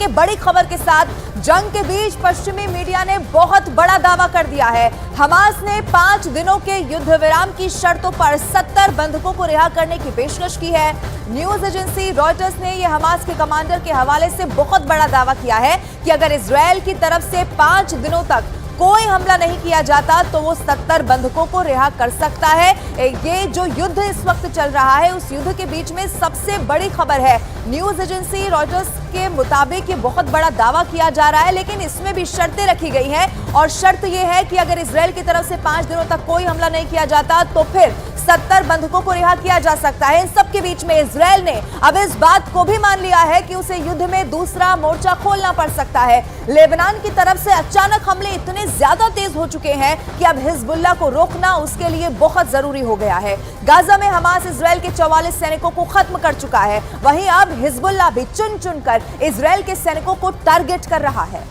देखिए बड़ी खबर के साथ, जंग के बीच पश्चिमी मीडिया ने बहुत बड़ा दावा कर दिया है। हमास ने 5 दिनों के युद्ध विराम की शर्तों पर 70 बंधकों को रिहा करने की पेशकश की है। न्यूज एजेंसी रॉयटर्स ने यह हमास के कमांडर के हवाले से बहुत बड़ा दावा किया है कि अगर इजरायल की तरफ से 5 दिनों तक कोई हमला नहीं किया जाता तो वो 70 बंधकों को रिहा कर सकता है। ये जो युद्ध इस वक्त चल रहा है, उस युद्ध के बीच में सबसे बड़ी खबर है। न्यूज एजेंसी रॉयटर्स के मुताबिक ये बहुत बड़ा दावा किया जा रहा है, लेकिन इसमें भी शर्तें रखी गई हैं और शर्त यह है कि अगर इजरायल की तरफ से 5 दिनों तक कोई हमला नहीं किया जाता तो फिर 70 बंधकों को रिहा किया जा सकता है। इन सबके बीच में इजरायल ने अब इस बात को भी मान लिया है कि उसे युद्ध में दूसरा मोर्चा खोलना पड़ सकता है। लेबनान की तरफ से अचानक हमले इतने ज्यादा तेज हो चुके हैं कि अब हिजबुल्लाह को रोकना उसके लिए बहुत जरूरी हो गया है। गाजा में हमास इजरायल के 44 सैनिकों को खत्म कर चुका है, वहीं अब हिजबुल्लाह भी चुन चुनकर इजरायल के सैनिकों को टारगेट कर रहा है।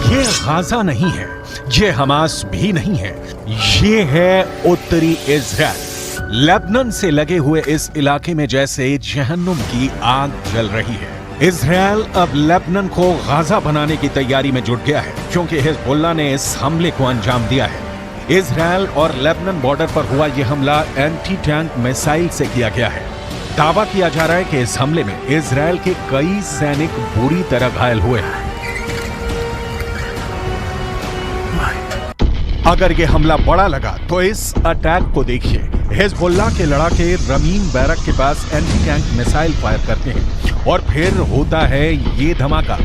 ये गाजा नहीं है, ये हमास भी नहीं है, ये है उत्तरी इजराइल। लेबनान से लगे हुए इस इलाके में जैसे जहन्नुम की आग जल रही है। इजराइल अब लेबनान को गाजा बनाने की तैयारी में जुट गया है, क्योंकि हिजबुल्लाह ने इस हमले को अंजाम दिया है। इजराइल और लेबनान बॉर्डर पर हुआ यह हमला एंटी टैंक मिसाइल से किया गया है। दावा किया जा रहा है कि इस हमले में इजराइल के कई सैनिक बुरी तरह घायल हुए हैं। अगर ये हमला बड़ा लगा तो इस अटैक को देखिए। हिजबुल्लाह के लड़ाके रमीन बैरक के पास एंटी टैंक मिसाइल फायर करते हैं और फिर होता है ये धमाका।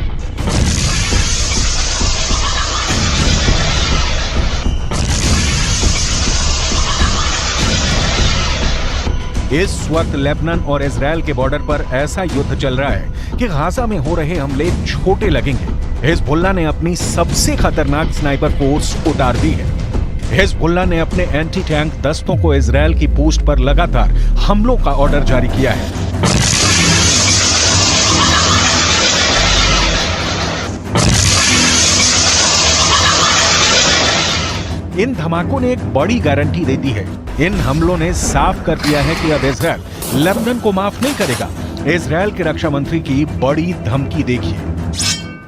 इस वक्त लेबनान और इजराइल के बॉर्डर पर ऐसा युद्ध चल रहा है कि गाजा में हो रहे हमले छोटे लगेंगे। हिजबुल्लाह ने अपनी सबसे खतरनाक स्नाइपर फोर्स उतार दी है। हिजबुल्लाह ने अपने एंटी टैंक दस्तों को इजराइल की पोस्ट पर लगातार हमलों का ऑर्डर जारी किया है। इन धमाकों ने एक बड़ी गारंटी दे दी है। इन हमलों ने साफ कर दिया है कि अब इजराइल लेबनान को माफ नहीं करेगा। इजराइल के रक्षा मंत्री की बड़ी धमकी देखिए।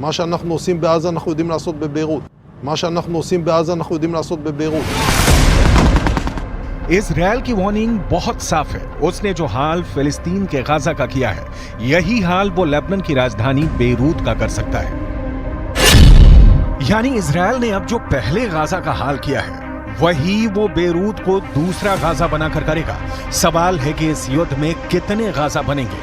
מה שאנחנו עושים בעזה אנחנו יודעים לעשות בביירות. מה שאנחנו עושים בעזה אנחנו יודעים לעשות בביירות. इजराइल की वार्निंग बहुत साफ है। उसने जो हाल फिलिस्तीन के गाजा का किया है, यही हाल वो लेबनान की राजधानी बेरूत का कर सकता है। यानी इजराइल ने अब जो पहले गाजा का हाल किया है, वही वो बेरूत को दूसरा गाजा बनाकर करेगा। सवाल है कि इस युद्ध में कितने गाजा बनेंगे।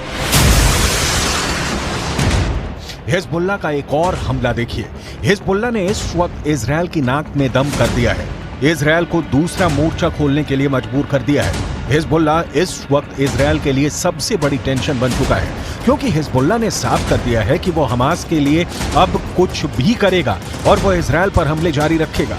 हिजबुल्लाह का एक और हमला देखिए। हिजबुल्लाह ने इस वक्त इजराइल की नाक में दम कर दिया है। इजराइल को दूसरा मोर्चा खोलने के लिए मजबूर कर दिया है। हिजबुल्लाह इस वक्त इजराइल के लिए सबसे बड़ी टेंशन बन चुका है, क्योंकि हिजबुल्लाह ने साफ कर दिया है कि वो हमास के लिए अब कुछ भी करेगा और वो इजराइल पर हमले जारी रखेगा।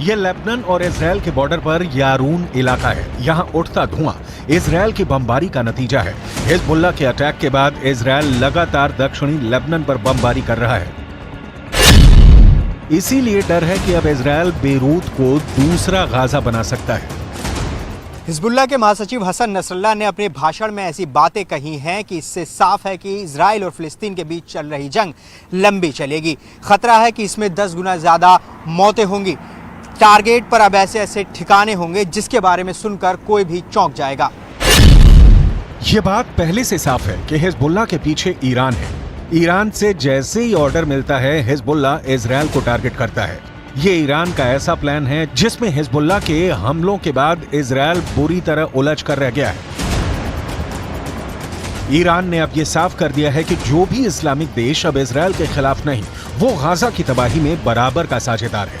ये लेबनान और इजराइल के बॉर्डर पर यारून इलाका है। यहाँ उठता धुआं इजराइल की बमबारी का नतीजा है। हिजबुल्लाह के अटैक के बाद इजराइल लगातार दक्षिणी लेबनान पर बमबारी कर रहा है। इसीलिए डर है कि अब इजराइल बेरूत को दूसरा गाजा बना सकता है। हिजबुल्लाह के महासचिव हसन नसरल्लाह ने अपने भाषण में ऐसी बातें कही हैं कि इससे साफ है कि इजराइल और फिलिस्तीन के बीच चल रही जंग लंबी चलेगी। खतरा है कि इसमें 10 गुना ज्यादा मौतें होंगी। टारगेट पर अब ऐसे ऐसे ठिकाने होंगे जिसके बारे में सुनकर कोई भी चौंक जाएगा। ये बात पहले से साफ है कि हिजबुल्लाह के पीछे ईरान है। ईरान से जैसे ही ऑर्डर मिलता है, हिजबुल्लाह इजराइल को टारगेट करता है। ये ईरान का ऐसा प्लान है जिसमें हिजबुल्लाह के हमलों के बाद इजराइल बुरी तरह उलझ कर रह गया है। ईरान ने अब ये साफ कर दिया है कि जो भी इस्लामिक देश अब इजराइल के खिलाफ नहीं, वो गाजा की तबाही में बराबर का साझेदार है।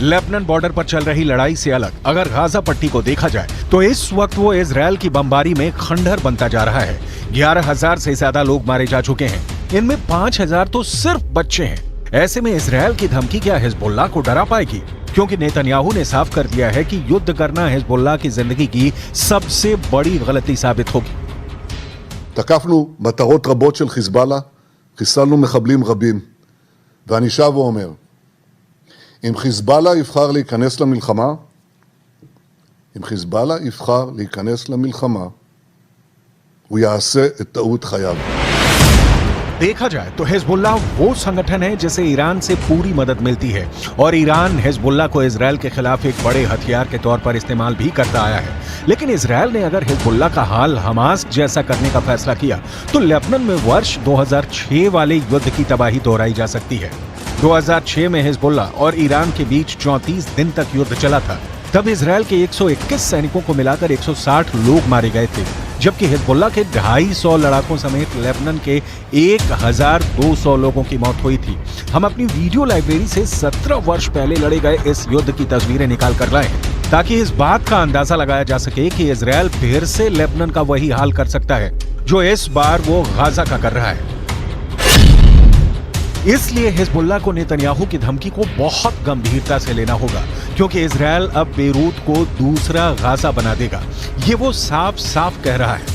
लेबनान बॉर्डर पर चल रही लड़ाई से अलग अगर गाजा पट्टी को देखा जाए तो इस वक्त वो इजरायल की बमबारी में खंडहर बनता जा रहा है। 11,000 से ज्यादा लोग मारे जा चुके हैं, इनमें 5,000 तो सिर्फ बच्चे हैं। ऐसे में इजरायल की धमकी क्या हिजबुल्लाह को डरा पाएगी? क्योंकि नेतन्याहू ने साफ कर दिया है कि युद्ध करना हिजबुल्लाह की जिंदगी की सबसे बड़ी गलती साबित होगी। תקפנו מטרות רבות של חיזבאללה, חיסלנו מחבלים רבים. ואני שב ואומר, אם חיזבאללה יבחר להיכנס למלחמה, הוא יעשה את טעות חייו. देखा जाए तो हिजबुल्लाह वो संगठन है जिसे ईरान से पूरी मदद मिलती है और ईरान हिजबुल्लाह को इजरायल के खिलाफ एक बड़े हथियार के तौर पर इस्तेमाल भी करता आया है। लेकिन इजरायल ने अगर हिजबुल्लाह का हाल हमास जैसा करने का फैसला किया तो लेबनान में वर्ष 2006 वाले युद्ध की तबाही दोहराई जा सकती है। 2006 में हिजबुल्लाह और ईरान के बीच 34 दिन तक युद्ध चला था। तब इजरायल के 121 सैनिकों को मिलाकर 160 लोग मारे गए थे, जबकि हिजबुल्लाह के 250 लड़ाकों समेत लेबनान के 1200 लोगों की मौत हुई थी। हम अपनी वीडियो लाइब्रेरी से 17 वर्ष पहले लड़े गए इस युद्ध की तस्वीरें निकाल कर लाए हैं ताकि इस बात का अंदाजा लगाया जा सके कि इजरायल फिर से लेबनान का वही हाल कर सकता है जो इस बार वो गाजा का कर रहा है। इसलिए हिजबुल्लाह को नेतन्याहू की धमकी को बहुत गंभीरता से लेना होगा, क्योंकि इजरायल अब बेरूत को दूसरा गाजा बना देगा। ये वो साफ साफ कह रहा है।